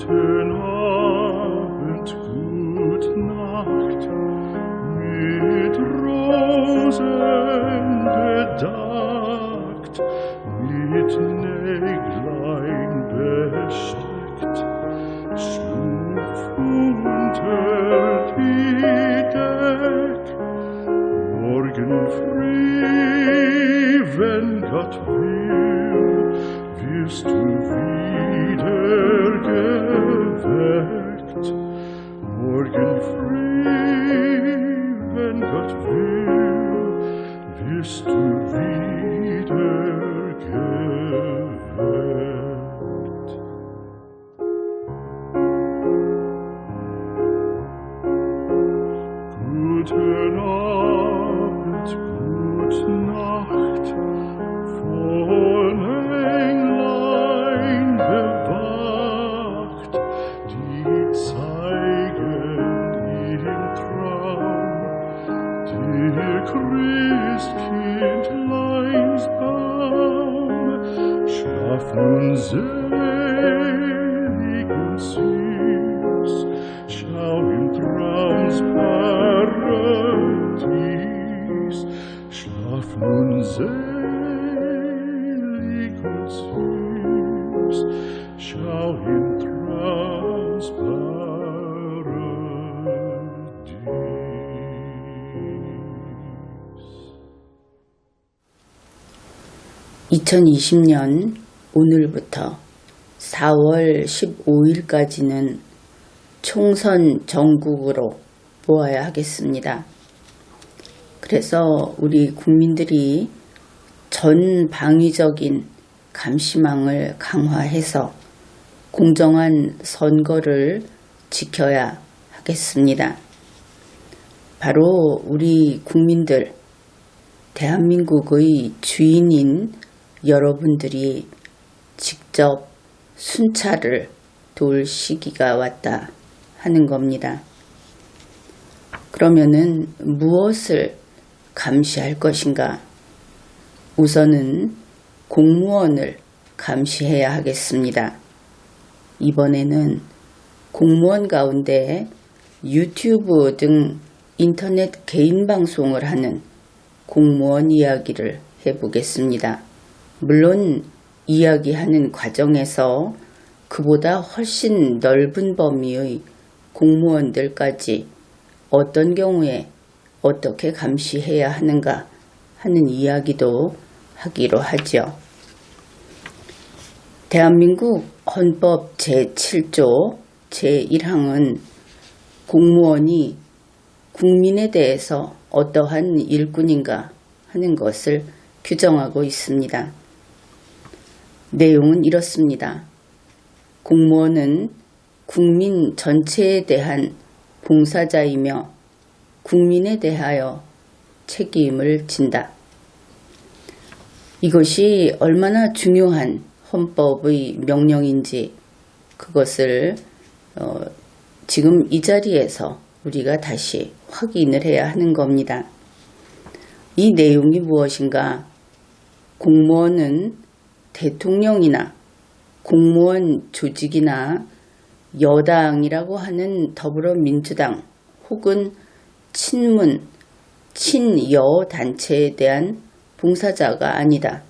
Guten Abend, gut Nacht, mit Rosen bedeckt, mit Näglein besteckt, schlupf unter die Deck. Morgen früh, wenn Gott will, wirst du wieder geweckt. Morgen früh, wenn Gott will, wirst du wieder geweckt. Guten Abend, gute Nacht, von Englein bewacht, die zeigen im Traum dir Christkindleins Baum. Schlaf nun selig und süß, schau im Traums Paradies. Schlaf nun selig und süß, schau im Traums Paradies. 2020년 오늘부터 4월 15일까지는 총선 전국으로 모아야 하겠습니다. 그래서 우리 국민들이 전방위적인 감시망을 강화해서 공정한 선거를 지켜야 하겠습니다. 바로 우리 국민들, 대한민국의 주인인 여러분들이 직접 순찰을 도울 시기가 왔다 하는 겁니다. 그러면은 무엇을 감시할 것인가? 우선은 공무원을 감시해야 하겠습니다. 이번에는 공무원 가운데 유튜브 등 인터넷 개인 방송을 하는 공무원 이야기를 해보겠습니다. 물론 이야기하는 과정에서 그보다 훨씬 넓은 범위의 공무원들까지 어떤 경우에 어떻게 감시해야 하는가 하는 이야기도 하기로 하죠. 대한민국 헌법 제7조 제1항은 공무원이 국민에 대해서 어떠한 일꾼인가 하는 것을 규정하고 있습니다. 내용은 이렇습니다. 공무원은 국민 전체에 대한 봉사자이며 국민에 대하여 책임을 진다. 이것이 얼마나 중요한 헌법의 명령인지 그것을 지금 이 자리에서 우리가 다시 확인을 해야 하는 겁니다. 이 내용이 무엇인가? 공무원은 대통령이나 공무원 조직이나 여당이라고 하는 더불어민주당 혹은 친문, 친여 단체에 대한 봉사자가 아니다.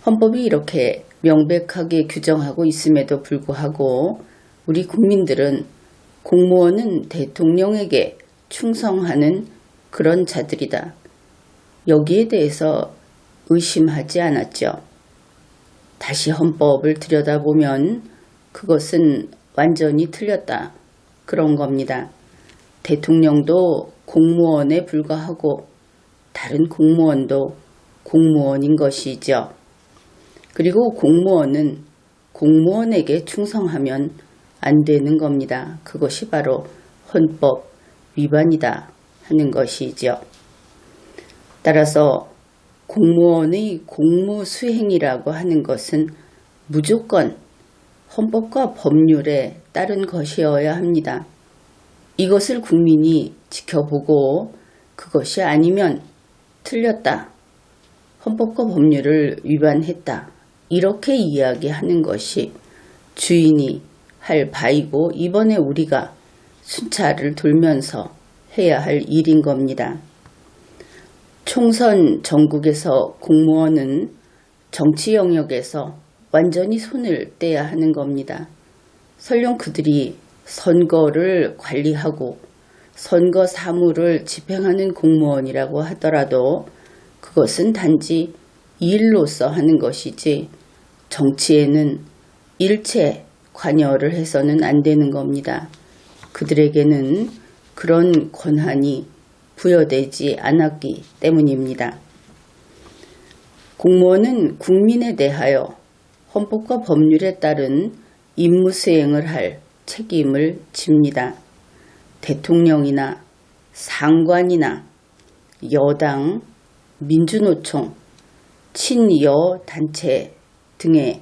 헌법이 이렇게 명백하게 규정하고 있음에도 불구하고 우리 국민들은 공무원은 대통령에게 충성하는 그런 자들이다. 여기에 대해서 의심하지 않았죠. 다시 헌법을 들여다보면 그것은 완전히 틀렸다. 그런 겁니다. 대통령도 공무원에 불과하고 다른 공무원도 공무원인 것이죠. 그리고 공무원은 공무원에게 충성하면 안 되는 겁니다. 그것이 바로 헌법 위반이다 하는 것이죠. 따라서 공무원의 공무수행이라고 하는 것은 무조건 헌법과 법률에 따른 것이어야 합니다. 이것을 국민이 지켜보고 그것이 아니면 틀렸다. 헌법과 법률을 위반했다. 이렇게 이야기하는 것이 주인이 할 바이고 이번에 우리가 순찰을 돌면서 해야 할 일인 겁니다. 총선 전국에서 공무원은 정치 영역에서 완전히 손을 떼야 하는 겁니다. 설령 그들이 선거를 관리하고 선거 사무를 집행하는 공무원이라고 하더라도 그것은 단지 일로서 하는 것이지 정치에는 일체 관여를 해서는 안 되는 겁니다. 그들에게는 그런 권한이 부여되지 않았기 때문입니다. 공무원은 국민에 대하여 헌법과 법률에 따른 임무 수행을 할 책임을 집니다. 대통령이나 상관이나 여당, 민주노총, 친여 단체 등의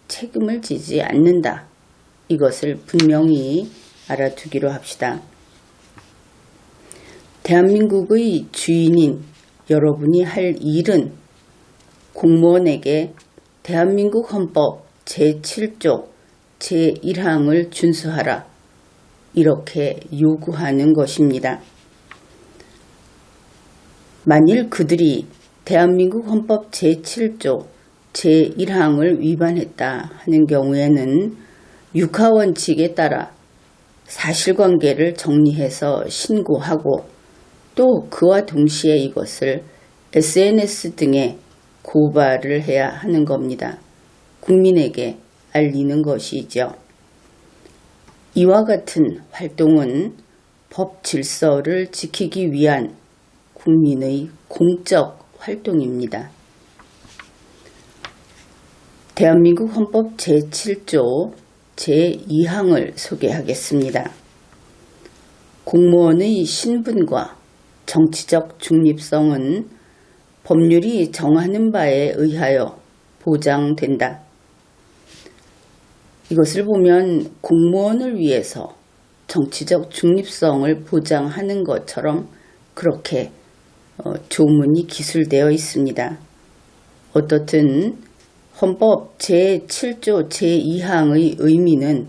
책임을 지지 않는다. 이것을 분명히 알아두기로 합시다. 대한민국의 주인인 여러분이 할 일은 공무원에게 대한민국 헌법 제7조 제1항을 준수하라. 이렇게 요구하는 것입니다. 만일 그들이 대한민국 헌법 제7조 제1항을 위반했다 하는 경우에는 육하원칙에 따라 사실관계를 정리해서 신고하고 또 그와 동시에 이것을 SNS 등에 고발을 해야 하는 겁니다. 국민에게 알리는 것이죠. 이와 같은 활동은 법 질서를 지키기 위한 국민의 공적 활동입니다. 대한민국 헌법 제7조 제2항을 소개하겠습니다. 공무원의 신분과 정치적 중립성은 법률이 정하는 바에 의하여 보장된다. 이것을 보면 공무원을 위해서 정치적 중립성을 보장하는 것처럼 그렇게 조문이 기술되어 있습니다. 어떻든 헌법 제7조 제2항의 의미는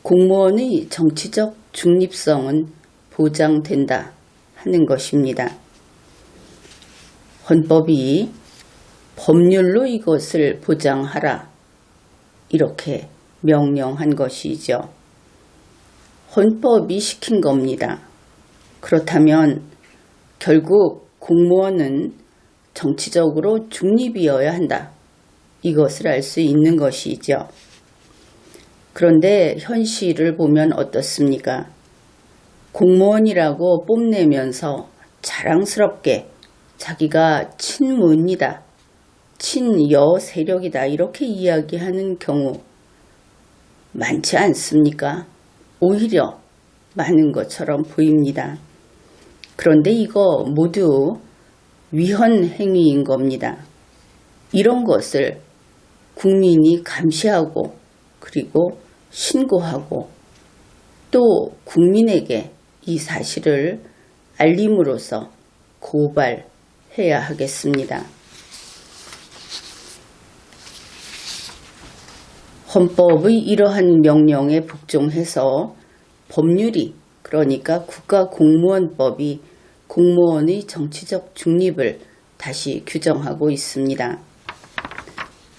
공무원의 정치적 중립성은 보장된다 하는 것입니다. 헌법이 법률로 이것을 보장하라 이렇게 명령한 것이죠. 헌법이 시킨 겁니다. 그렇다면 결국 공무원은 정치적으로 중립이어야 한다. 이것을 알 수 있는 것이죠. 그런데 현실을 보면 어떻습니까? 공무원이라고 뽐내면서 자랑스럽게 자기가 친문이다, 친여 세력이다 이렇게 이야기하는 경우 많지 않습니까? 오히려 많은 것처럼 보입니다. 그런데 이거 모두 위헌 행위인 겁니다. 이런 것을 국민이 감시하고 그리고 신고하고 또 국민에게 이 사실을 알림으로써 고발해야 하겠습니다. 헌법의 이러한 명령에 복종해서 법률이 그러니까 국가공무원법이 공무원의 정치적 중립을 다시 규정하고 있습니다.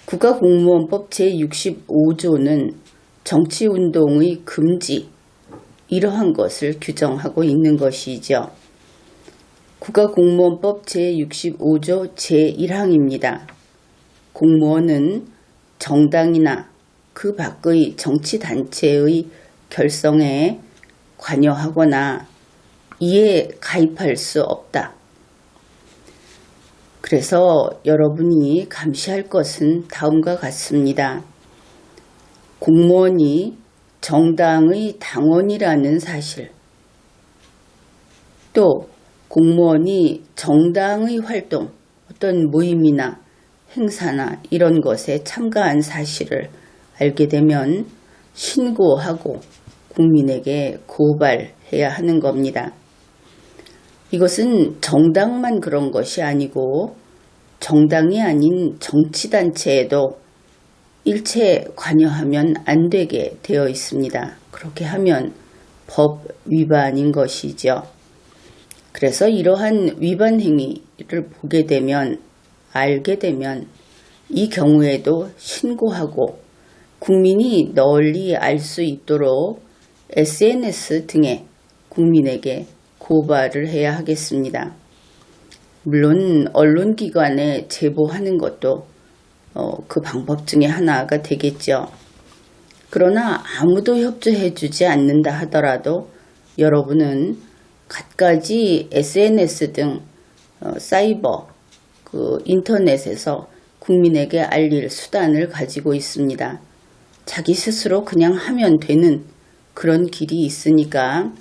국가공무원법 제65조는 정치운동의 금지 이러한 것을 규정하고 있는 것이죠. 국가공무원법 제65조 제1항입니다. 공무원은 정당이나 그 밖의 정치단체의 결성에 관여하거나 이에 가입할 수 없다. 그래서 여러분이 감시할 것은 다음과 같습니다. 공무원이 정당의 당원이라는 사실, 또 공무원이 정당의 활동, 어떤 모임이나 행사나 이런 것에 참가한 사실을 알게 되면 신고하고 국민에게 고발해야 하는 겁니다. 이것은 정당만 그런 것이 아니고 정당이 아닌 정치단체에도 일체 관여하면 안 되게 되어 있습니다. 그렇게 하면 법 위반인 것이죠. 그래서 이러한 위반 행위를 보게 되면, 알게 되면 이 경우에도 신고하고 국민이 널리 알 수 있도록 SNS 등에 국민에게 고발을 해야 하겠습니다. 물론 언론기관에 제보하는 것도 그 방법 중에 하나가 되겠죠. 그러나 아무도 협조해주지 않는다 하더라도 여러분은 갖가지 SNS 등 사이버 인터넷에서 국민에게 알릴 수단을 가지고 있습니다. 자기 스스로 그냥 하면 되는 그런 길이 있으니까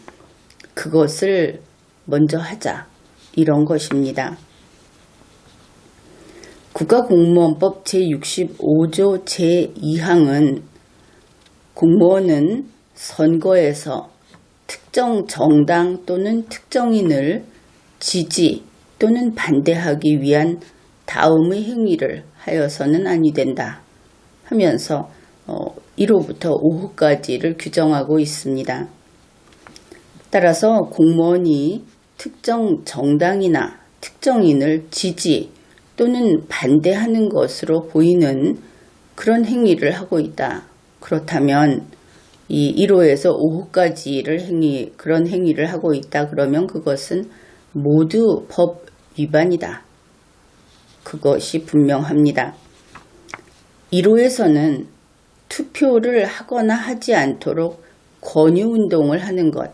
그것을 먼저 하자, 이런 것입니다. 국가공무원법 제65조 제2항은 공무원은 선거에서 특정 정당 또는 특정인을 지지 또는 반대하기 위한 다음의 행위를 하여서는 아니 된다 하면서 1호부터 5호까지를 규정하고 있습니다. 따라서 공무원이 특정 정당이나 특정인을 지지 또는 반대하는 것으로 보이는 그런 행위를 하고 있다. 그렇다면 이 1호에서 5호까지를 그런 행위를 하고 있다. 그러면 그것은 모두 법 위반이다. 그것이 분명합니다. 1호에서는 투표를 하거나 하지 않도록 권유운동을 하는 것,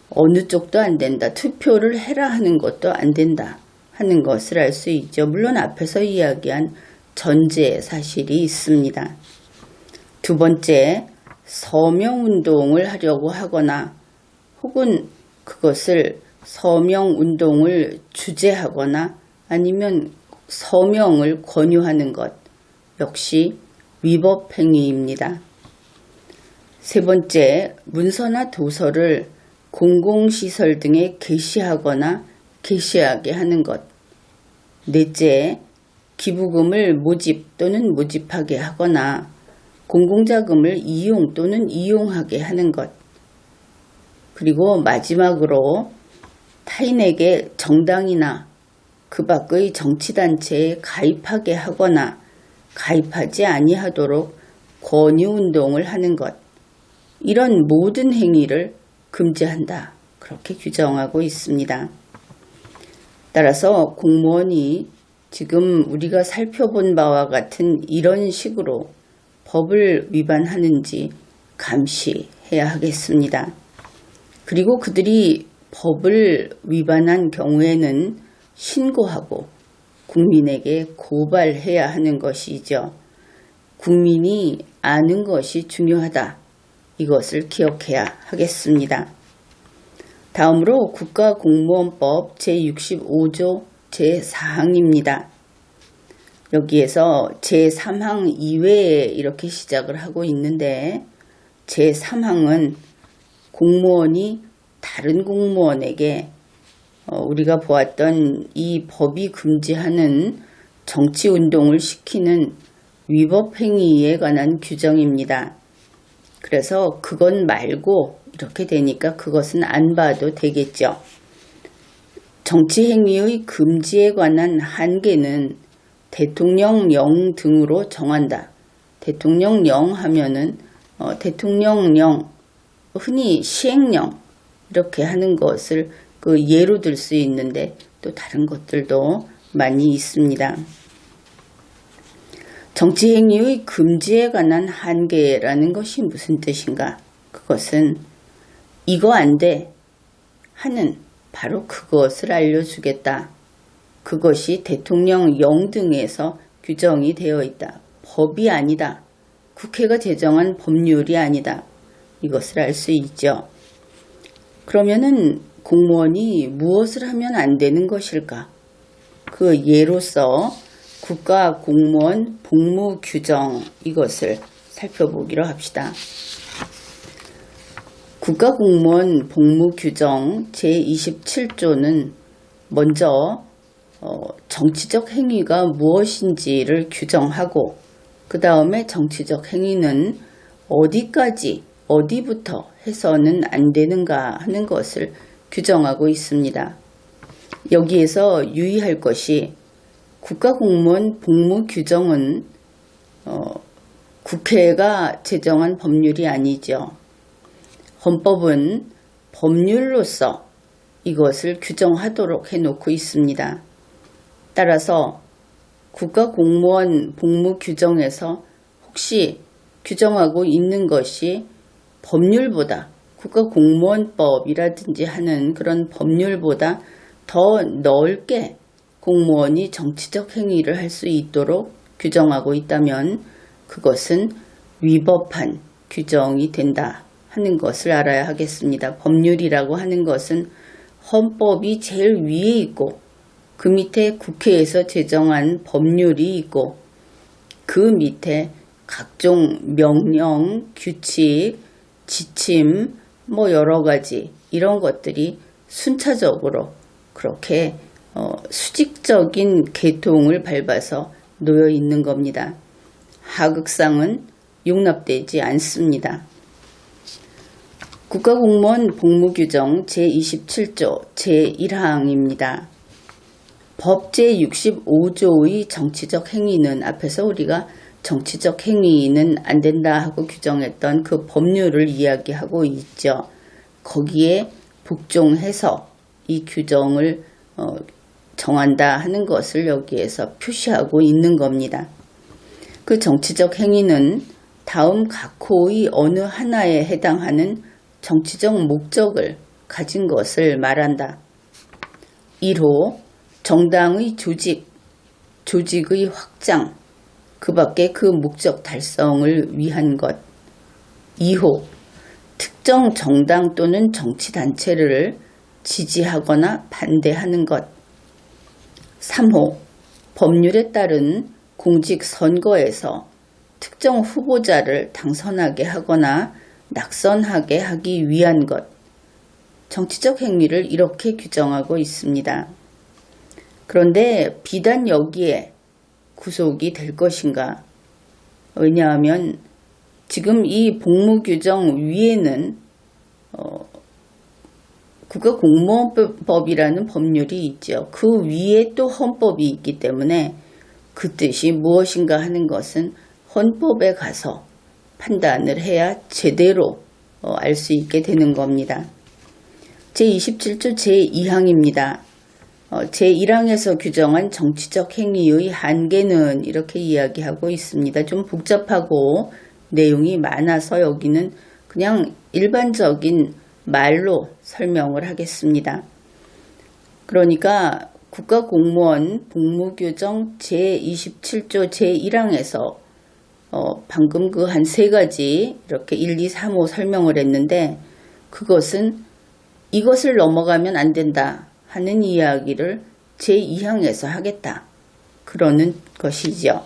어느 쪽도 안 된다. 투표를 해라 하는 것도 안 된다 하는 것을 알 수 있죠. 물론 앞에서 이야기한 전제 사실이 있습니다. 두 번째, 서명운동을 하려고 하거나 혹은 그것을 서명운동을 주재하거나 아니면 서명을 권유하는 것 역시 위법행위입니다. 세 번째, 문서나 도서를 공공시설 등에 게시하거나 게시하게 하는 것. 넷째, 기부금을 모집 또는 모집하게 하거나 공공자금을 이용 또는 이용하게 하는 것. 그리고 마지막으로 타인에게 정당이나 그 밖의 정치단체에 가입하게 하거나 가입하지 아니하도록 권유운동을 하는 것. 이런 모든 행위를 금지한다. 그렇게 규정하고 있습니다. 따라서 공무원이 지금 우리가 살펴본 바와 같은 이런 식으로 법을 위반하는지 감시해야 하겠습니다. 그리고 그들이 법을 위반한 경우에는 신고하고 국민에게 고발해야 하는 것이죠. 국민이 아는 것이 중요하다. 이것을 기억해야 하겠습니다. 다음으로 국가공무원법 제65조 제4항입니다. 여기에서 제3항 이외에 이렇게 시작을 하고 있는데 제3항은 공무원이 다른 공무원에게 우리가 보았던 이 법이 금지하는 정치운동을 시키는 위법행위에 관한 규정입니다. 그래서 그건 말고 이렇게 되니까 그것은 안 봐도 되겠죠. 정치행위의 금지에 관한 한계는 대통령령 등으로 정한다. 대통령령 하면은 대통령령, 흔히 시행령 이렇게 하는 것을 그 예로 들 수 있는데 또 다른 것들도 많이 있습니다. 정치행위의 금지에 관한 한계라는 것이 무슨 뜻인가? 그것은 이거 안 돼 하는 바로 그것을 알려주겠다. 그것이 대통령령 등에서 규정이 되어 있다. 법이 아니다. 국회가 제정한 법률이 아니다. 이것을 알 수 있죠. 그러면은 공무원이 무엇을 하면 안 되는 것일까? 그 예로서 국가공무원 복무규정 이것을 살펴보기로 합시다. 국가공무원 복무규정 제27조는 먼저 정치적 행위가 무엇인지를 규정하고 그 다음에 정치적 행위는 어디까지, 어디부터 해서는 안 되는가 하는 것을 규정하고 있습니다. 여기에서 유의할 것이 국가공무원 복무규정은 국회가 제정한 법률이 아니죠. 헌법은 법률로서 이것을 규정하도록 해놓고 있습니다. 따라서 국가공무원 복무규정에서 혹시 규정하고 있는 것이 법률보다 국가공무원법이라든지 하는 그런 법률보다 더 넓게 공무원이 정치적 행위를 할 수 있도록 규정하고 있다면 그것은 위법한 규정이 된다 하는 것을 알아야 하겠습니다. 법률이라고 하는 것은 헌법이 제일 위에 있고 그 밑에 국회에서 제정한 법률이 있고 그 밑에 각종 명령, 규칙, 지침, 여러 가지 이런 것들이 순차적으로 그렇게 수직적인 계통을 밟아서 놓여 있는 겁니다. 하극상은 용납되지 않습니다. 국가공무원 복무규정 제27조 제1항입니다. 법 제65조의 정치적 행위는 앞에서 우리가 정치적 행위는 안 된다 하고 규정했던 그 법률을 이야기하고 있죠. 거기에 복종해서 이 규정을 정한다 하는 것을 여기에서 표시하고 있는 겁니다. 그 정치적 행위는 다음 각 호의 어느 하나에 해당하는 정치적 목적을 가진 것을 말한다. 1호 정당의 조직의 확장, 그 밖에 그 목적 달성을 위한 것. 2호 특정 정당 또는 정치단체를 지지하거나 반대하는 것. 3호 법률에 따른 공직선거에서 특정 후보자를 당선하게 하거나 낙선하게 하기 위한 것. 정치적 행위를 이렇게 규정하고 있습니다. 그런데 비단 여기에 구속이 될 것인가? 왜냐하면 지금 이 복무규정 위에는 국가공무원법이라는 법률이 있죠. 그 위에 또 헌법이 있기 때문에 그 뜻이 무엇인가 하는 것은 헌법에 가서 판단을 해야 제대로 알 수 있게 되는 겁니다. 제27조 제2항입니다. 제1항에서 규정한 정치적 행위의 한계는 이렇게 이야기하고 있습니다. 좀 복잡하고 내용이 많아서 여기는 그냥 일반적인 말로 설명을 하겠습니다. 그러니까 국가공무원 복무규정 제27조 제1항에서 방금 그 한 세 가지 이렇게 1, 2, 3, 5 설명을 했는데 그것은 이것을 넘어가면 안 된다 하는 이야기를 제2항에서 하겠다. 그러는 것이죠.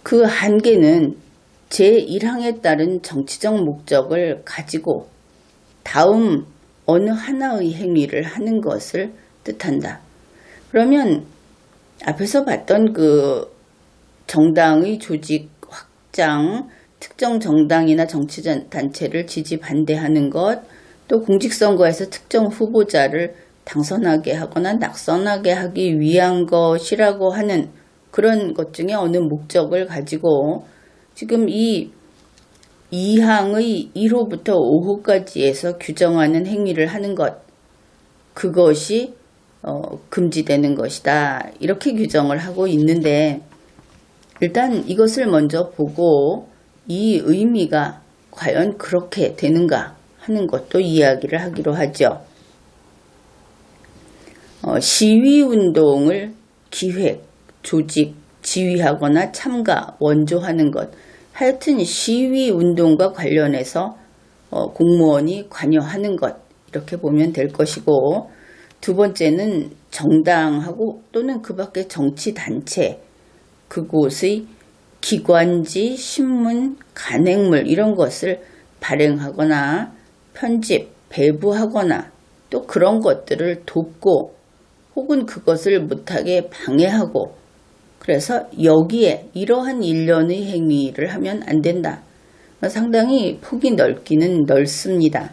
그 한계는 제1항에 따른 정치적 목적을 가지고 다음 어느 하나의 행위를 하는 것을 뜻한다. 그러면 앞에서 봤던 그 정당의 조직 확장, 특정 정당이나 정치단체를 지지 반대하는 것, 또 공직선거에서 특정 후보자를 당선하게 하거나 낙선하게 하기 위한 것이라고 하는 그런 것 중에 어느 목적을 가지고 지금 이 2항의 1호부터 5호까지에서 규정하는 행위를 하는 것, 그것이 금지되는 것이다. 이렇게 규정을 하고 있는데 일단 이것을 먼저 보고 이 의미가 과연 그렇게 되는가 하는 것도 이야기를 하기로 하죠. 시위운동을 기획, 조직, 지휘하거나 참가, 원조하는 것. 하여튼 시위운동과 관련해서 공무원이 관여하는 것. 이렇게 보면 될 것이고 두 번째는 정당하고 또는 그 밖에 정치단체, 그곳의 기관지, 신문, 간행물 이런 것을 발행하거나 편집, 배부하거나 또 그런 것들을 돕고 혹은 그것을 못하게 방해하고 그래서 여기에 이러한 일련의 행위를 하면 안 된다. 상당히 폭이 넓기는 넓습니다.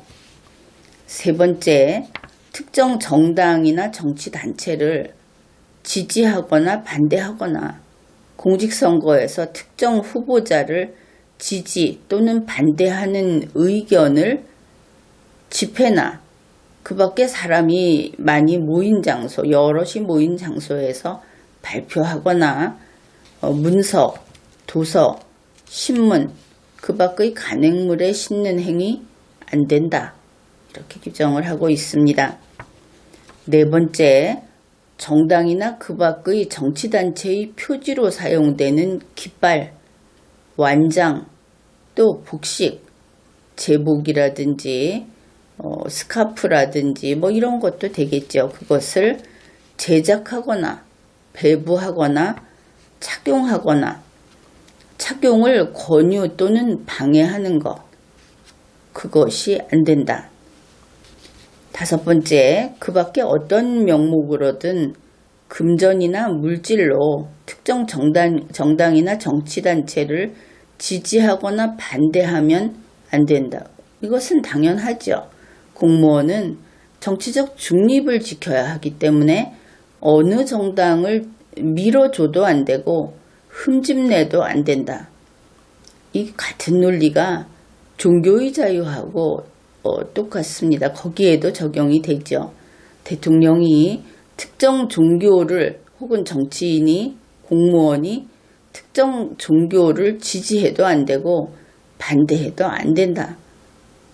세 번째, 특정 정당이나 정치단체를 지지하거나 반대하거나 공직선거에서 특정 후보자를 지지 또는 반대하는 의견을 집회나 그 밖에 사람이 많이 모인 장소, 여럿이 모인 장소에서 발표하거나 문서, 도서, 신문, 그 밖의 간행물에 싣는 행위 안 된다. 이렇게 규정을 하고 있습니다. 네 번째, 정당이나 그 밖의 정치단체의 표지로 사용되는 깃발, 완장, 또 복식, 제복이라든지 스카프라든지 이런 것도 되겠죠. 그것을 제작하거나 배부하거나 착용하거나 착용을 권유 또는 방해하는 것, 그것이 안 된다. 다섯 번째, 그 밖에 어떤 명목으로든 금전이나 물질로 특정 정당이나 정치단체를 지지하거나 반대하면 안 된다. 이것은 당연하죠. 공무원은 정치적 중립을 지켜야 하기 때문에 어느 정당을 밀어줘도 안 되고 흠집내도 안 된다. 이 같은 논리가 종교의 자유하고 똑같습니다. 거기에도 적용이 되죠. 대통령이 특정 종교를 혹은 정치인이 공무원이 특정 종교를 지지해도 안 되고 반대해도 안 된다.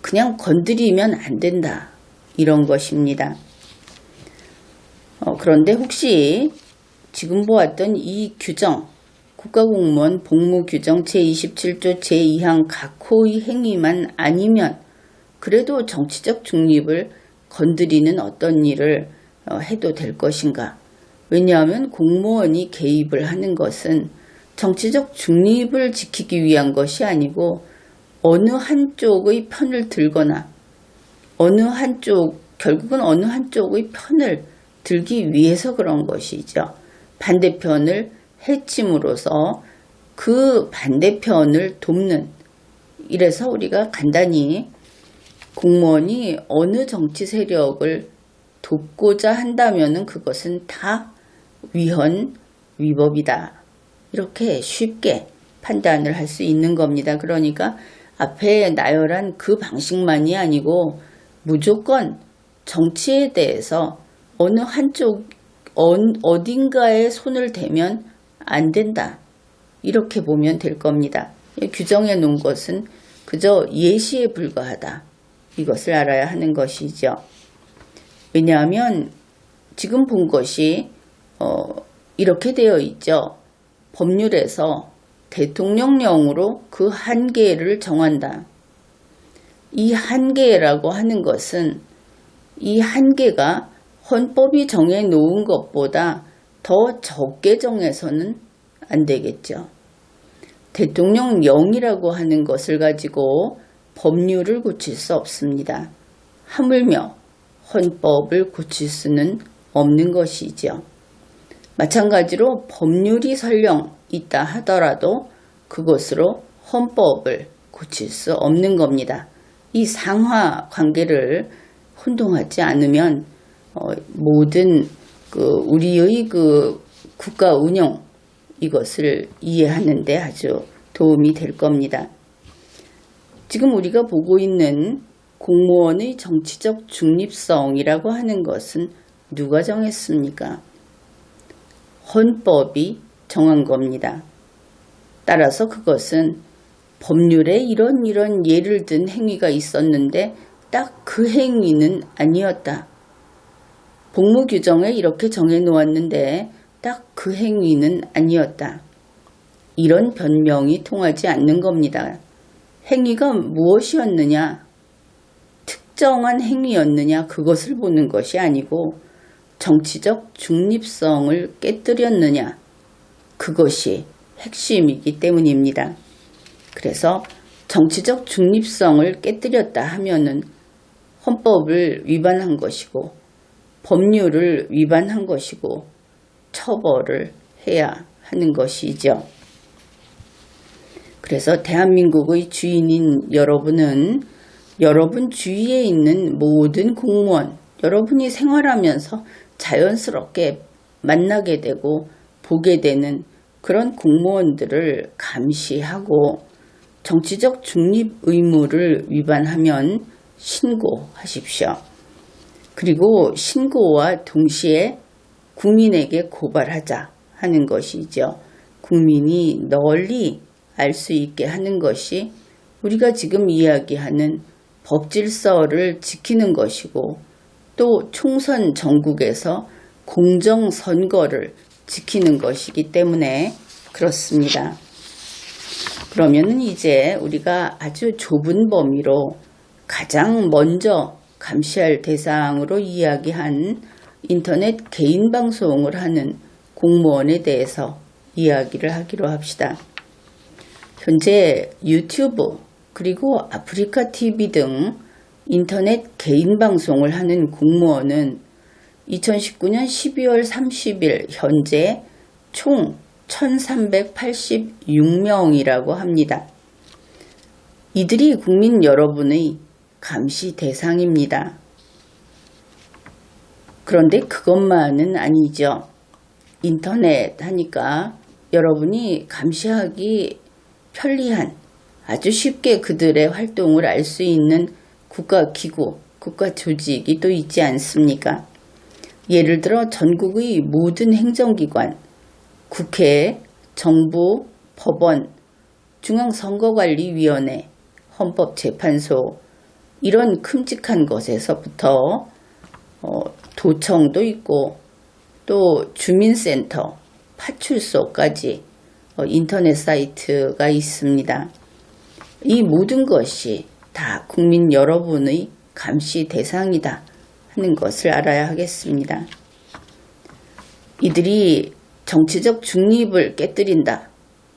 그냥 건드리면 안 된다. 이런 것입니다. 그런데 혹시 지금 보았던 이 규정, 국가공무원 복무규정 제27조 제2항 각 호의 행위만 아니면 그래도 정치적 중립을 건드리는 어떤 일을 해도 될 것인가? 왜냐하면 공무원이 개입을 하는 것은 정치적 중립을 지키기 위한 것이 아니고 어느 한쪽의 편을 들거나 결국은 어느 한쪽의 편을 들기 위해서 그런 것이죠. 반대편을 해침으로써 그 반대편을 돕는, 이래서 우리가 간단히 공무원이 어느 정치 세력을 돕고자 한다면 그것은 다 위헌, 위법이다. 이렇게 쉽게 판단을 할 수 있는 겁니다. 그러니까 앞에 나열한 그 방식만이 아니고 무조건 정치에 대해서 어느 한쪽, 어딘가에 손을 대면 안 된다. 이렇게 보면 될 겁니다. 규정해 놓은 것은 그저 예시에 불과하다. 이것을 알아야 하는 것이죠. 왜냐하면 지금 본 것이 이렇게 되어 있죠. 법률에서 대통령령으로 그 한계를 정한다. 이 한계라고 하는 것은 이 한계가 헌법이 정해놓은 것보다 더 적게 정해서는 안 되겠죠. 대통령령이라고 하는 것을 가지고 법률을 고칠 수 없습니다. 하물며 헌법을 고칠 수는 없는 것이죠. 마찬가지로 법률이 설령 있다 하더라도 그것으로 헌법을 고칠 수 없는 겁니다. 이 상하 관계를 혼동하지 않으면 모든 우리의 국가 운영 이것을 이해하는 데 아주 도움이 될 겁니다. 지금 우리가 보고 있는 공무원의 정치적 중립성이라고 하는 것은 누가 정했습니까? 헌법이 정한 겁니다. 따라서 그것은 법률에 이런 예를 든 행위가 있었는데 딱 그 행위는 아니었다. 복무규정에 이렇게 정해놓았는데 딱 그 행위는 아니었다. 이런 변명이 통하지 않는 겁니다. 행위가 무엇이었느냐, 특정한 행위였느냐, 그것을 보는 것이 아니고 정치적 중립성을 깨뜨렸느냐, 그것이 핵심이기 때문입니다. 그래서 정치적 중립성을 깨뜨렸다 하면은 헌법을 위반한 것이고 법률을 위반한 것이고 처벌을 해야 하는 것이죠. 그래서 대한민국의 주인인 여러분은 여러분 주위에 있는 모든 공무원, 여러분이 생활하면서 자연스럽게 만나게 되고 보게 되는 그런 공무원들을 감시하고 정치적 중립 의무를 위반하면 신고하십시오. 그리고 신고와 동시에 국민에게 고발하자 하는 것이죠. 국민이 널리 알 수 있게 하는 것이 우리가 지금 이야기하는 법질서를 지키는 것이고 또 총선 전국에서 공정선거를 지키는 것이기 때문에 그렇습니다. 그러면 이제 우리가 아주 좁은 범위로 가장 먼저 감시할 대상으로 이야기한 인터넷 개인 방송을 하는 공무원에 대해서 이야기를 하기로 합시다. 현재 유튜브 그리고 아프리카 TV 등 인터넷 개인 방송을 하는 공무원은 2019년 12월 30일 현재 총 1386명이라고 합니다. 이들이 국민 여러분의 감시 대상입니다. 그런데 그것만은 아니죠. 인터넷 하니까 여러분이 감시하기 편리한 아주 쉽게 그들의 활동을 알 수 있는 국가기구, 국가조직이 또 있지 않습니까? 예를 들어 전국의 모든 행정기관, 국회, 정부, 법원, 중앙선거관리위원회, 헌법재판소 이런 큼직한 것에서부터 도청도 있고 또 주민센터, 파출소까지 인터넷 사이트가 있습니다. 이 모든 것이 다 국민 여러분의 감시 대상이다 하는 것을 알아야 하겠습니다. 이들이 정치적 중립을 깨뜨린다.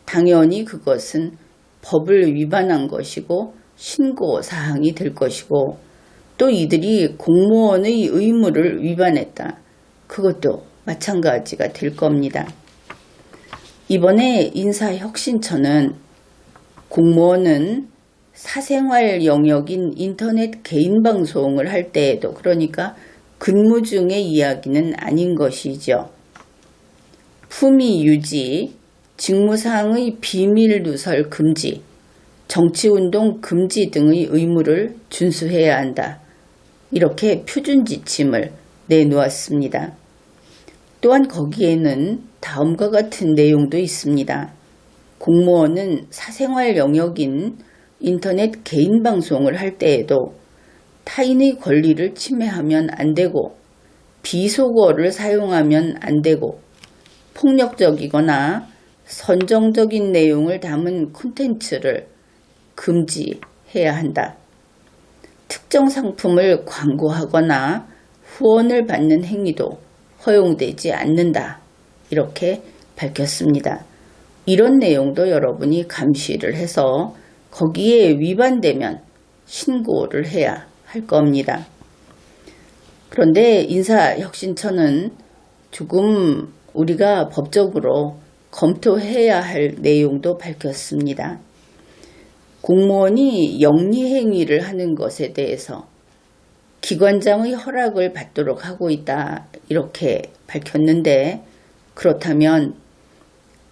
당연히 그것은 법을 위반한 것이고 신고사항이 될 것이고 또 이들이 공무원의 의무를 위반했다. 그것도 마찬가지가 될 겁니다. 이번에 인사혁신처는 공무원은 사생활 영역인 인터넷 개인 방송을 할 때에도 그러니까 근무 중의 이야기는 아닌 것이죠. 품위 유지, 직무사항의 비밀 누설 금지, 정치운동 금지 등의 의무를 준수해야 한다. 이렇게 표준 지침을 내놓았습니다. 또한 거기에는 다음과 같은 내용도 있습니다. 공무원은 사생활 영역인 인터넷 개인 방송을 할 때에도 타인의 권리를 침해하면 안 되고 비속어를 사용하면 안 되고 폭력적이거나 선정적인 내용을 담은 콘텐츠를 금지해야 한다. 특정 상품을 광고하거나 후원을 받는 행위도 허용되지 않는다. 이렇게 밝혔습니다. 이런 내용도 여러분이 감시를 해서 거기에 위반되면 신고를 해야 할 겁니다. 그런데 인사혁신처는 조금 우리가 법적으로 검토해야 할 내용도 밝혔습니다. 공무원이 영리행위를 하는 것에 대해서 기관장의 허락을 받도록 하고 있다. 이렇게 밝혔는데 그렇다면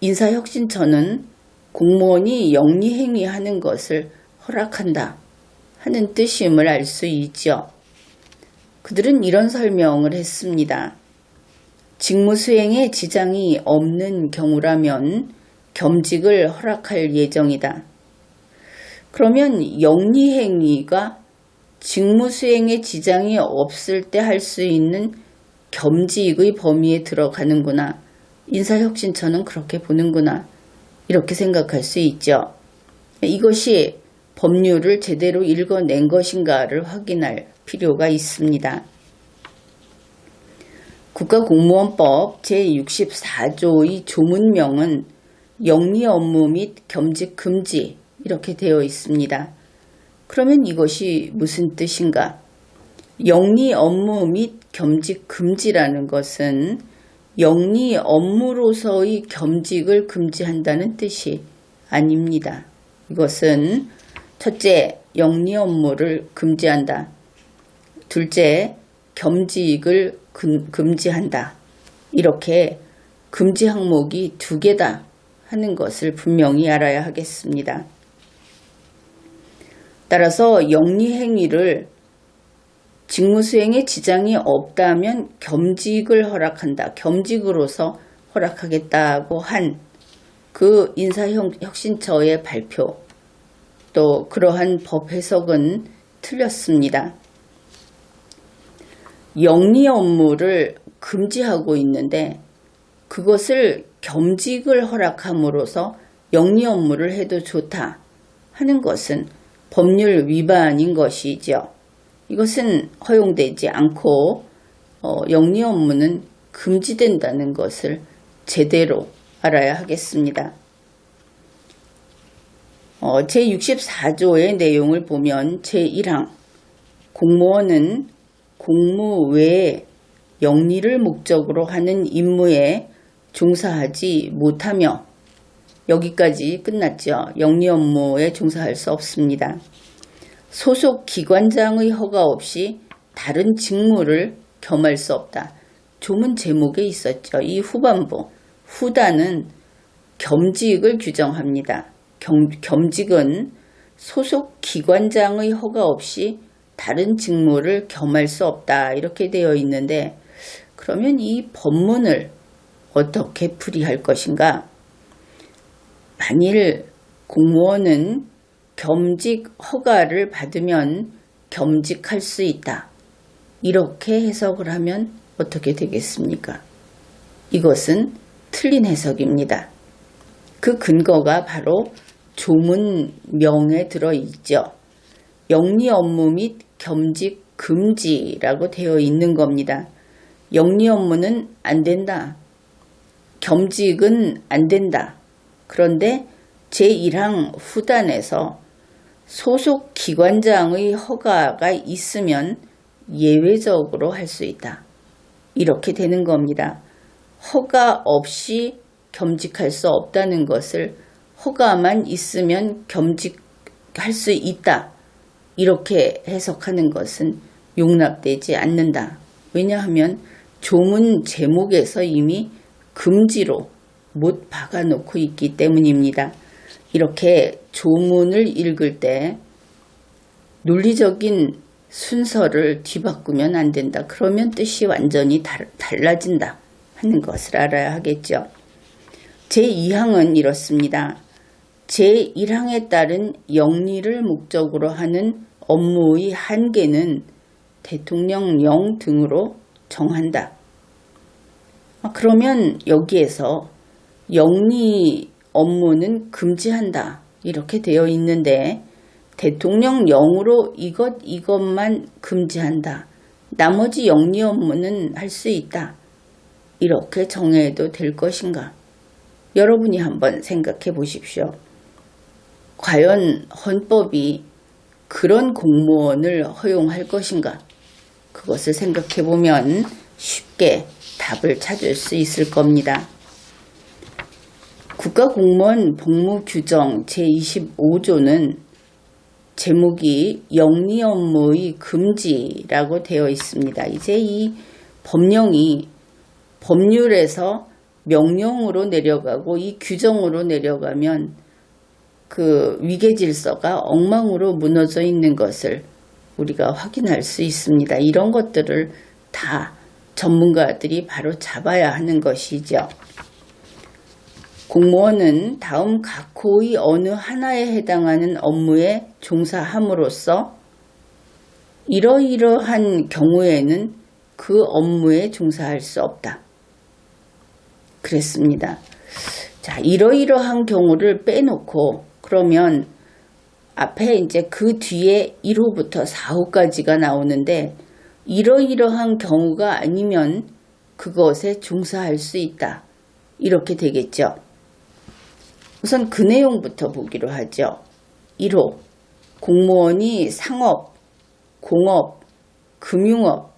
인사혁신처는 공무원이 영리행위하는 것을 허락한다 하는 뜻임을 알 수 있죠. 그들은 이런 설명을 했습니다. 직무수행에 지장이 없는 경우라면 겸직을 허락할 예정이다. 그러면 영리행위가 직무수행에 지장이 없을 때 할 수 있는 겸직의 범위에 들어가는구나. 인사혁신처는 그렇게 보는구나. 이렇게 생각할 수 있죠. 이것이 법률을 제대로 읽어낸 것인가를 확인할 필요가 있습니다. 국가공무원법 제64조의 조문명은 영리 업무 및 겸직 금지 이렇게 되어 있습니다. 그러면 이것이 무슨 뜻인가? 영리 업무 및 겸직 금지라는 것은 영리 업무로서의 겸직을 금지한다는 뜻이 아닙니다. 이것은 첫째, 영리 업무를 금지한다. 둘째, 겸직을 금지한다. 이렇게 금지 항목이 두 개다 하는 것을 분명히 알아야 하겠습니다. 따라서 영리 행위를 직무 수행에 지장이 없다면 겸직을 허락한다. 겸직으로서 허락하겠다고 한 그 인사혁신처의 발표, 또 그러한 법 해석은 틀렸습니다. 영리 업무를 금지하고 있는데 그것을 겸직을 허락함으로써 영리 업무를 해도 좋다 하는 것은 법률 위반인 것이죠. 이것은 허용되지 않고 영리 업무는 금지된다는 것을 제대로 알아야 하겠습니다. 제64조의 내용을 보면 제1항 공무원은 공무 외에 영리를 목적으로 하는 임무에 종사하지 못하며, 여기까지 끝났죠. 영리 업무에 종사할 수 없습니다. 소속 기관장의 허가 없이 다른 직무를 겸할 수 없다. 조문 제목에 있었죠. 이 후반부 후단은 겸직을 규정합니다. 겸직은 소속 기관장의 허가 없이 다른 직무를 겸할 수 없다 이렇게 되어 있는데, 그러면 이 법문을 어떻게 풀이할 것인가? 만일 공무원은 겸직 허가를 받으면 겸직할 수 있다, 이렇게 해석을 하면 어떻게 되겠습니까? 이것은 틀린 해석입니다. 그 근거가 바로 조문명에 들어있죠. 영리 업무 및 겸직 금지라고 되어 있는 겁니다. 영리 업무는 안 된다. 겸직은 안 된다. 그런데 제1항 후단에서 소속 기관장의 허가가 있으면 예외적으로 할 수 있다. 이렇게 되는 겁니다. 허가 없이 겸직할 수 없다는 것을 허가만 있으면 겸직할 수 있다. 이렇게 해석하는 것은 용납되지 않는다. 왜냐하면 조문 제목에서 이미 금지로 못 박아놓고 있기 때문입니다. 이렇게 조문을 읽을 때 논리적인 순서를 뒤바꾸면 안 된다. 그러면 뜻이 완전히 달라진다 하는 것을 알아야 하겠죠. 제2항은 이렇습니다. 제1항에 따른 영리를 목적으로 하는 업무의 한계는 대통령령 등으로 정한다. 그러면 여기에서 영리 업무는 금지한다 이렇게 되어 있는데, 대통령령으로 이것만 금지한다, 나머지 영리 업무는 할 수 있다, 이렇게 정해도 될 것인가? 여러분이 한번 생각해 보십시오. 과연 헌법이 그런 공무원을 허용할 것인가? 그것을 생각해 보면 쉽게 답을 찾을 수 있을 겁니다. 국가공무원 복무규정 제25조는 제목이 영리 업무의 금지라고 되어 있습니다. 이제 이 법령이 법률에서 명령으로 내려가고 이 규정으로 내려가면 그 위계질서가 엉망으로 무너져 있는 것을 우리가 확인할 수 있습니다. 이런 것들을 다 전문가들이 바로 잡아야 하는 것이죠. 공무원은 다음 각호의 어느 하나에 해당하는 업무에 종사함으로써 이러이러한 경우에는 그 업무에 종사할 수 없다. 그랬습니다. 자, 이러이러한 경우를 빼놓고 그러면 앞에 이제 그 뒤에 1호부터 4호까지가 나오는데, 이러이러한 경우가 아니면 그것에 종사할 수 있다. 이렇게 되겠죠. 우선 그 내용부터 보기로 하죠. 1호, 공무원이 상업, 공업, 금융업,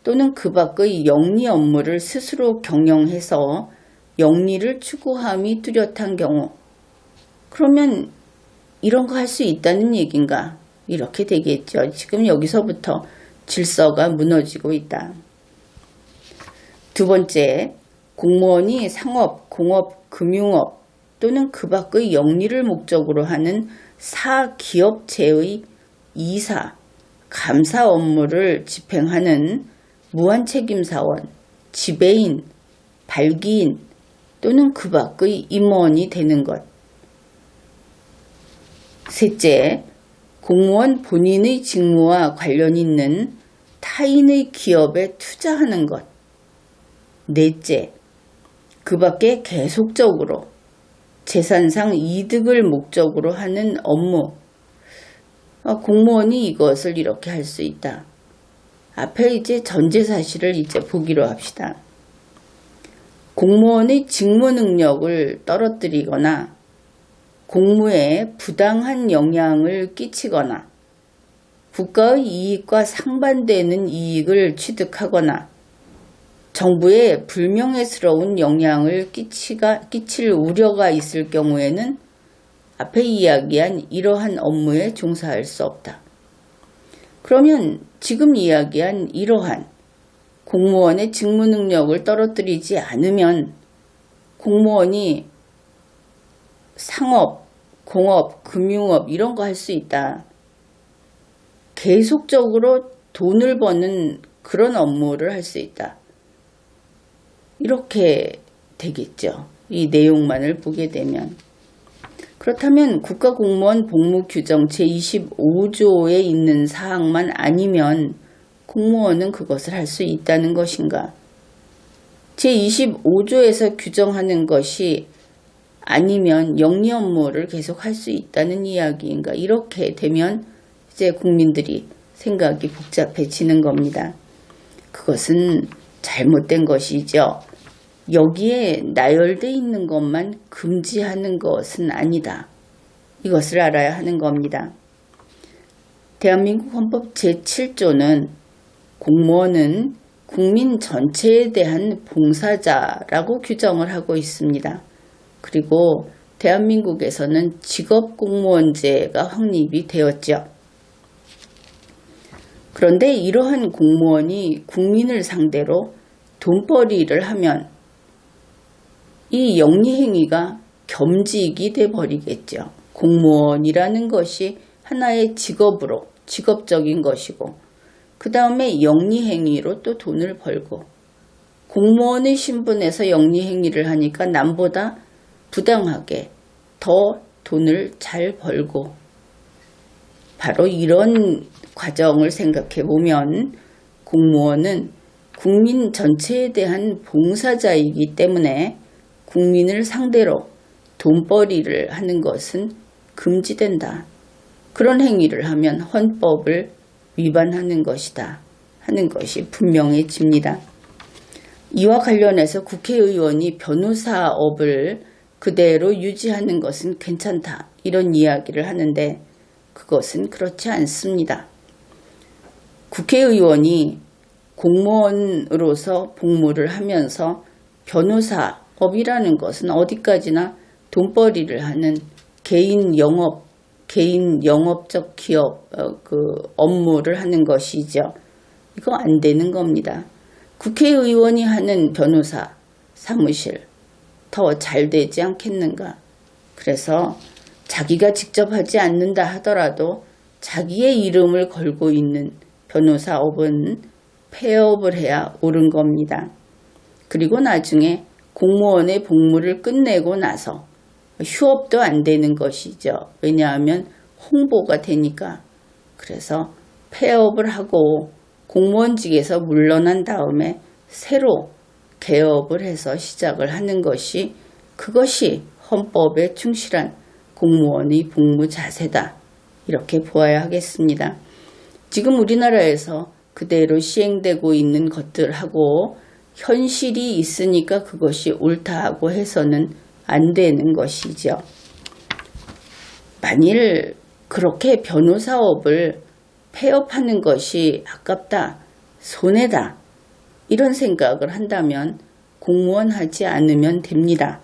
또는 그 밖의 영리 업무를 스스로 경영해서 영리를 추구함이 뚜렷한 경우, 그러면 이런 거 할 수 있다는 얘기인가? 이렇게 되겠죠. 지금 여기서부터 질서가 무너지고 있다. 두 번째, 공무원이 상업, 공업, 금융업 또는 그 밖의 영리를 목적으로 하는 사기업체의 이사, 감사 업무를 집행하는 무한책임사원, 지배인, 발기인 또는 그 밖의 임원이 되는 것. 셋째, 공무원 본인의 직무와 관련 있는 타인의 기업에 투자하는 것. 넷째, 그 밖에 계속적으로 재산상 이득을 목적으로 하는 업무. 공무원이 이것을 이렇게 할 수 있다. 앞에 이제 전제 사실을 이제 보기로 합시다. 공무원의 직무 능력을 떨어뜨리거나 공무에 부당한 영향을 끼치거나 국가의 이익과 상반되는 이익을 취득하거나 정부에 불명예스러운 영향을 끼칠 우려가 있을 경우에는 앞에 이야기한 이러한 업무에 종사할 수 없다. 그러면 지금 이야기한 이러한 공무원의 직무 능력을 떨어뜨리지 않으면 공무원이 상업, 공업, 금융업 이런 거 할 수 있다. 계속적으로 돈을 버는 그런 업무를 할 수 있다. 이렇게 되겠죠. 이 내용만을 보게 되면. 그렇다면 국가공무원 복무규정 제25조에 있는 사항만 아니면 공무원은 그것을 할 수 있다는 것인가? 제25조에서 규정하는 것이 아니면 영리 업무를 계속 할 수 있다는 이야기인가? 이렇게 되면 이제 국민들이 생각이 복잡해지는 겁니다. 그것은 잘못된 것이죠. 여기에 나열되어 있는 것만 금지하는 것은 아니다. 이것을 알아야 하는 겁니다. 대한민국 헌법 제7조는 공무원은 국민 전체에 대한 봉사자라고 규정을 하고 있습니다. 그리고 대한민국에서는 직업공무원제가 확립이 되었죠. 그런데 이러한 공무원이 국민을 상대로 돈벌이를 하면 이 영리행위가 겸직이 돼버리겠죠. 공무원이라는 것이 하나의 직업으로, 직업적인 것이고 그 다음에 영리행위로 또 돈을 벌고 공무원의 신분에서 영리행위를 하니까 남보다 부당하게 더 돈을 잘 벌고 바로 이런 과정을 생각해 보면 공무원은 국민 전체에 대한 봉사자이기 때문에 국민을 상대로 돈벌이를 하는 것은 금지된다. 그런 행위를 하면 헌법을 위반하는 것이다 하는 것이 분명해집니다. 이와 관련해서 국회의원이 변호사업을 그대로 유지하는 것은 괜찮다 이런 이야기를 하는데 그것은 그렇지 않습니다. 국회의원이 공무원으로서 복무를 하면서 변호사업이라는 것은 어디까지나 돈벌이를 하는 개인 영업적 기업 업무를 하는 것이죠. 이거 안 되는 겁니다. 국회의원이 하는 변호사 사무실 더 잘 되지 않겠는가. 그래서 자기가 직접 하지 않는다 하더라도 자기의 이름을 걸고 있는 변호사업은 폐업을 해야 옳은 겁니다. 그리고 나중에 공무원의 복무를 끝내고 나서 휴업도 안 되는 것이죠. 왜냐하면 홍보가 되니까. 그래서 폐업을 하고 공무원직에서 물러난 다음에 새로 개업을 해서 시작을 하는 것이 그것이 헌법에 충실한 공무원의 복무 자세다. 이렇게 보아야 하겠습니다. 지금 우리나라에서 그대로 시행되고 있는 것들하고 현실이 있으니까 그것이 옳다 하고 해서는 안 되는 것이죠. 만일 그렇게 변호사업을 폐업하는 것이 아깝다, 손해다 이런 생각을 한다면 공무원 하지 않으면 됩니다.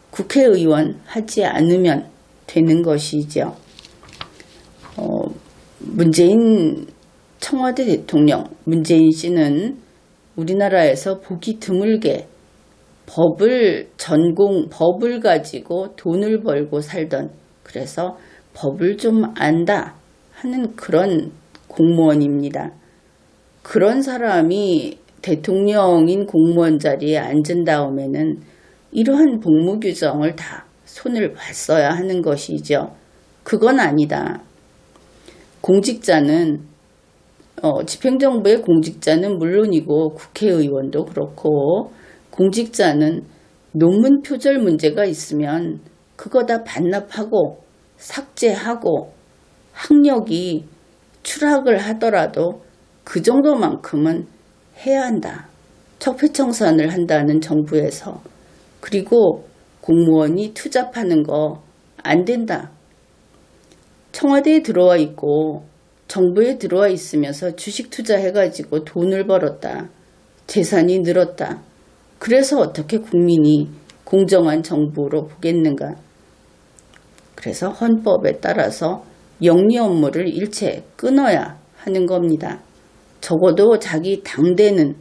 국회의원 하지 않으면 되는 것이죠. 문재인 청와대 대통령 문재인 씨는 우리나라에서 보기 드물게 법을 가지고 돈을 벌고 살던, 그래서 법을 좀 안다 하는 그런 공무원입니다. 그런 사람이 대통령인 공무원 자리에 앉은 다음에는 이러한 복무 규정을 다 손을 봤어야 하는 것이죠. 그건 아니다. 공직자는 집행정부의 공직자는 물론이고 국회의원도 그렇고, 공직자는 논문 표절 문제가 있으면 그거 다 반납하고 삭제하고 학력이 추락을 하더라도 그 정도만큼은 해야 한다. 적폐청산을 한다는 정부에서. 그리고 공무원이 투잡하는 거 안 된다. 청와대에 들어와 있고 정부에 들어와 있으면서 주식 투자해가지고 돈을 벌었다. 재산이 늘었다. 그래서 어떻게 국민이 공정한 정부로 보겠는가. 그래서 헌법에 따라서 영리 업무를 일체 끊어야 하는 겁니다. 적어도 자기 당대는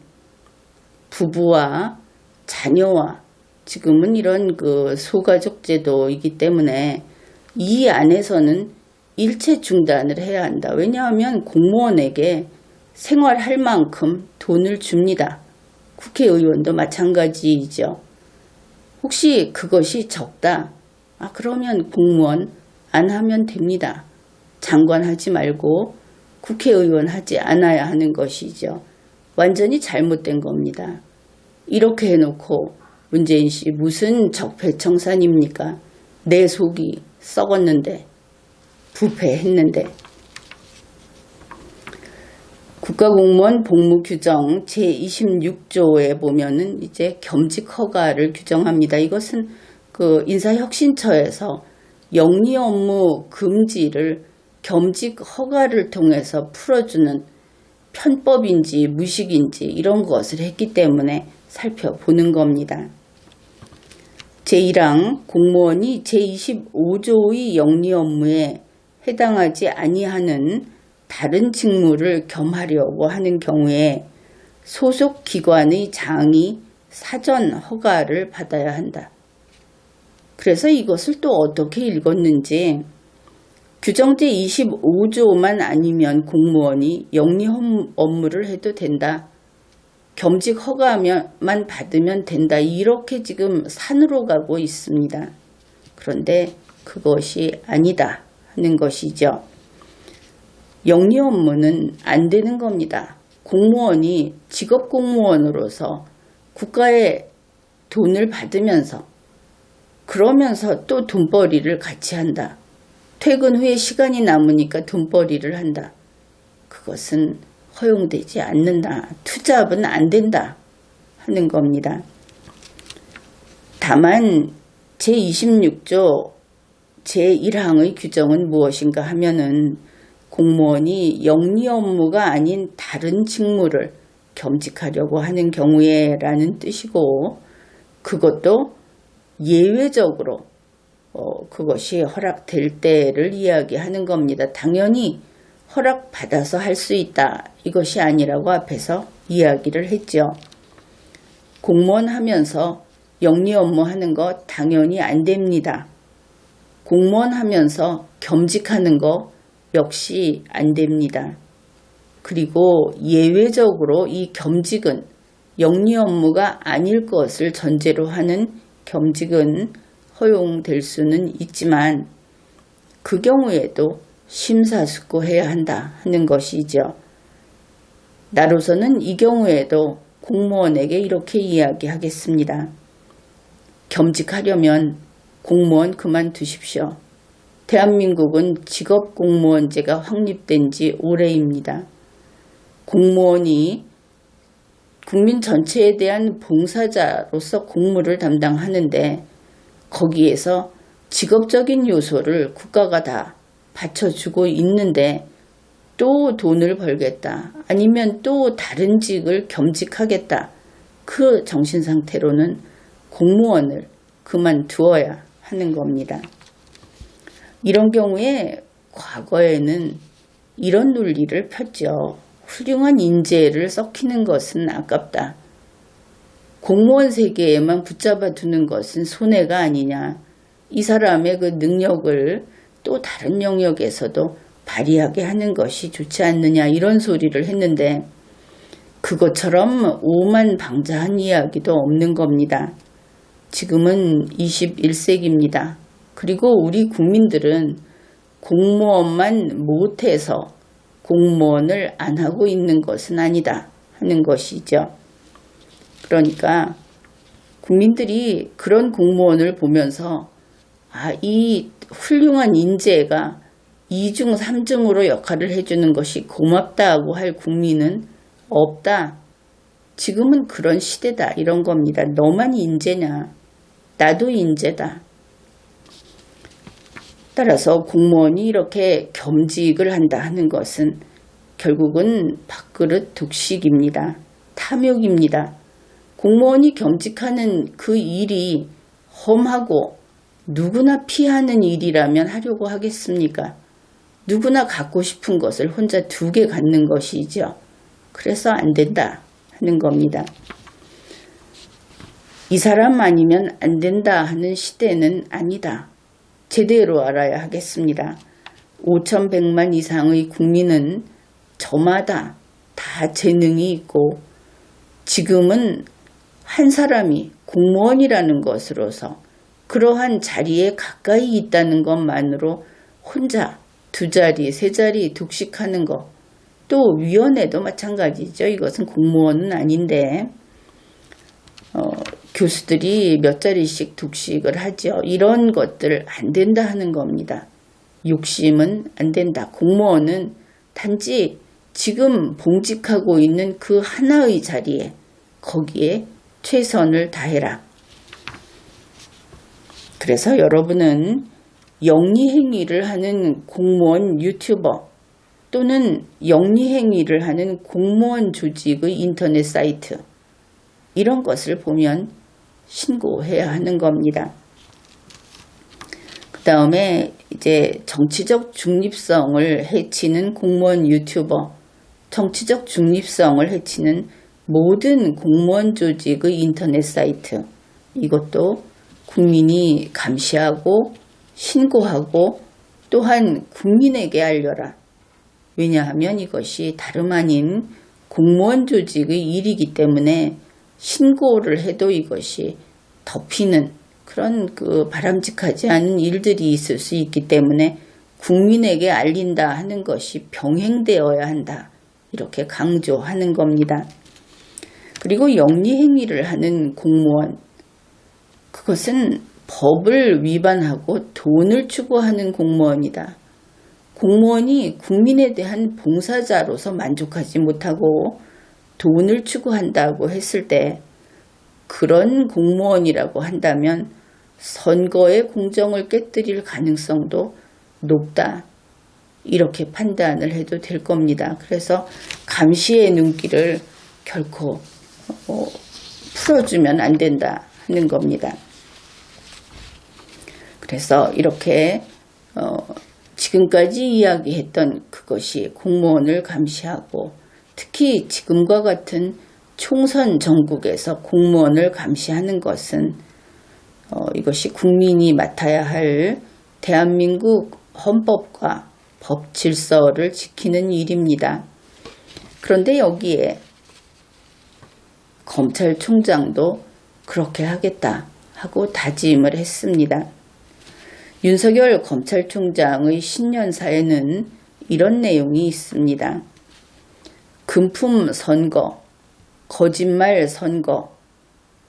부부와 자녀와, 지금은 이런 소가족 제도이기 때문에 이 안에서는 일체 중단을 해야 한다. 왜냐하면 공무원에게 생활할 만큼 돈을 줍니다. 국회의원도 마찬가지이죠. 혹시 그것이 적다? 그러면 공무원 안 하면 됩니다. 장관 하지 말고 국회의원 하지 않아야 하는 것이죠. 완전히 잘못된 겁니다. 이렇게 해놓고 문재인 씨 무슨 적폐청산입니까? 내 속이 썩었는데, 부패했는데. 국가공무원 복무규정 제26조에 보면은 이제 겸직 허가를 규정합니다. 이것은 인사혁신처에서 영리 업무 금지를 겸직 허가를 통해서 풀어주는 편법인지 무식인지 이런 것을 했기 때문에 살펴보는 겁니다. 제1항 공무원이 제25조의 영리 업무에 해당하지 아니하는 다른 직무를 겸하려고 하는 경우에 소속 기관의 장이 사전 허가를 받아야 한다. 그래서 이것을 또 어떻게 읽었는지, 규정 제25조만 아니면 공무원이 영리 업무를 해도 된다. 겸직 허가만 받으면 된다. 이렇게 지금 산으로 가고 있습니다. 그런데 그것이 아니다 하는 것이죠. 영리 업무는 안 되는 겁니다. 공무원이 직업 공무원으로서 국가의 돈을 받으면서, 그러면서 또 돈벌이를 같이 한다. 퇴근 후에 시간이 남으니까 돈벌이를 한다. 그것은 허용되지 않는다. 투잡은 안 된다 하는 겁니다. 다만 제26조 제1항의 규정은 무엇인가 하면은 공무원이 영리 업무가 아닌 다른 직무를 겸직하려고 하는 경우에 라는 뜻이고, 그것도 예외적으로 그것이 허락될 때를 이야기하는 겁니다. 당연히 허락받아서 할 수 있다. 이것이 아니라고 앞에서 이야기를 했죠. 공무원 하면서 영리 업무 하는 거 당연히 안 됩니다. 공무원 하면서 겸직하는 거 역시 안 됩니다. 그리고 예외적으로 이 겸직은 영리 업무가 아닐 것을 전제로 하는 겸직은 허용될 수는 있지만 그 경우에도 심사숙고해야 한다 하는 것이죠. 나로서는 이 경우에도 공무원에게 이렇게 이야기하겠습니다. 겸직하려면 공무원 그만두십시오. 대한민국은 직업공무원제가 확립된 지 오래입니다. 공무원이 국민 전체에 대한 봉사자로서 공무를 담당하는데 거기에서 직업적인 요소를 국가가 다 받쳐주고 있는데 또 돈을 벌겠다. 아니면 또 다른 직을 겸직하겠다. 그 정신 상태로는 공무원을 그만두어야 하는 겁니다. 이런 경우에 과거에는 이런 논리를 폈죠. 훌륭한 인재를 썩히는 것은 아깝다. 공무원 세계에만 붙잡아 두는 것은 손해가 아니냐. 이 사람의 그 능력을 또 다른 영역에서도 발휘하게 하는 것이 좋지 않느냐, 이런 소리를 했는데 그것처럼 오만방자한 이야기도 없는 겁니다. 지금은 21세기입니다. 그리고 우리 국민들은 공무원만 못해서 공무원을 안 하고 있는 것은 아니다 하는 것이죠. 그러니까 국민들이 그런 공무원을 보면서 이 훌륭한 인재가 2중, 3중으로 역할을 해주는 것이 고맙다고 할 국민은 없다. 지금은 그런 시대다, 이런 겁니다. 너만 인재냐? 나도 인재다. 따라서 공무원이 이렇게 겸직을 한다 하는 것은 결국은 밥그릇 독식입니다. 탐욕입니다. 공무원이 겸직하는 그 일이 험하고 누구나 피하는 일이라면 하려고 하겠습니까? 누구나 갖고 싶은 것을 혼자 2개 갖는 것이죠. 그래서 안 된다 하는 겁니다. 이 사람 아니면 안 된다 하는 시대는 아니다. 제대로 알아야 하겠습니다. 5,100만 이상의 국민은 저마다 다 재능이 있고 지금은 한 사람이 공무원이라는 것으로서 그러한 자리에 가까이 있다는 것만으로 혼자 2자리, 3자리 독식하는 것, 또 위원회도 마찬가지죠. 이것은 공무원은 아닌데 교수들이 몇 자리씩 독식을 하죠. 이런 것들 안 된다 하는 겁니다. 욕심은 안 된다. 공무원은 단지 지금 봉직하고 있는 그 하나의 자리에 거기에 최선을 다해라. 그래서 여러분은 영리행위를 하는 공무원 유튜버 또는 영리행위를 하는 공무원 조직의 인터넷 사이트, 이런 것을 보면 신고해야 하는 겁니다. 그 다음에 이제 정치적 중립성을 해치는 공무원 유튜버, 정치적 중립성을 해치는 모든 공무원 조직의 인터넷 사이트, 이것도 국민이 감시하고 신고하고 또한 국민에게 알려라. 왜냐하면 이것이 다름 아닌 공무원 조직의 일이기 때문에 신고를 해도 이것이 덮이는 그런 바람직하지 않은 일들이 있을 수 있기 때문에 국민에게 알린다 하는 것이 병행되어야 한다. 이렇게 강조하는 겁니다. 그리고 영리행위를 하는 공무원, 그것은 법을 위반하고 돈을 추구하는 공무원이다. 공무원이 국민에 대한 봉사자로서 만족하지 못하고 돈을 추구한다고 했을 때 그런 공무원이라고 한다면 선거의 공정을 깨뜨릴 가능성도 높다. 이렇게 판단을 해도 될 겁니다. 그래서 감시의 눈길을 결코 풀어주면 안 된다 하는 겁니다. 그래서 이렇게 지금까지 이야기했던 그것이 공무원을 감시하고 특히 지금과 같은 총선 전국에서 공무원을 감시하는 것은 이것이 국민이 맡아야 할 대한민국 헌법과 법 질서를 지키는 일입니다. 그런데 여기에 검찰총장도 그렇게 하겠다 하고 다짐을 했습니다. 윤석열 검찰총장의 신년사에는 이런 내용이 있습니다. 금품 선거, 거짓말 선거,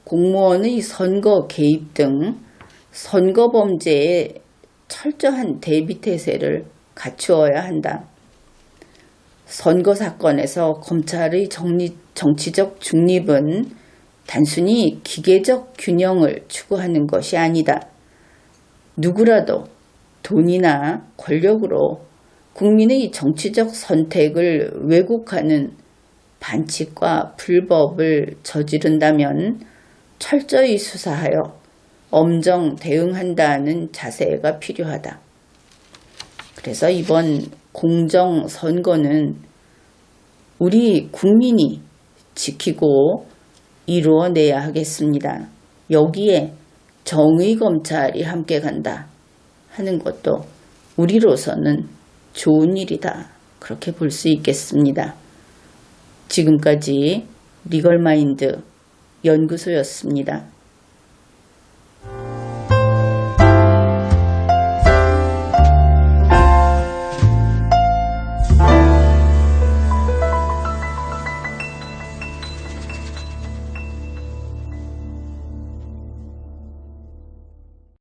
공무원의 선거 개입 등 선거 범죄에 철저한 대비태세를 갖추어야 한다. 선거 사건에서 검찰의 정치적 중립은 단순히 기계적 균형을 추구하는 것이 아니다. 누구라도 돈이나 권력으로 국민의 정치적 선택을 왜곡하는 반칙과 불법을 저지른다면 철저히 수사하여 엄정 대응한다는 자세가 필요하다. 그래서 이번 공정선거는 우리 국민이 지키고 이루어내야 하겠습니다. 여기에 정의검찰이 함께 간다 하는 것도 우리로서는 좋은 일이다. 그렇게 볼 수 있겠습니다. 지금까지 리걸마인드 연구소였습니다.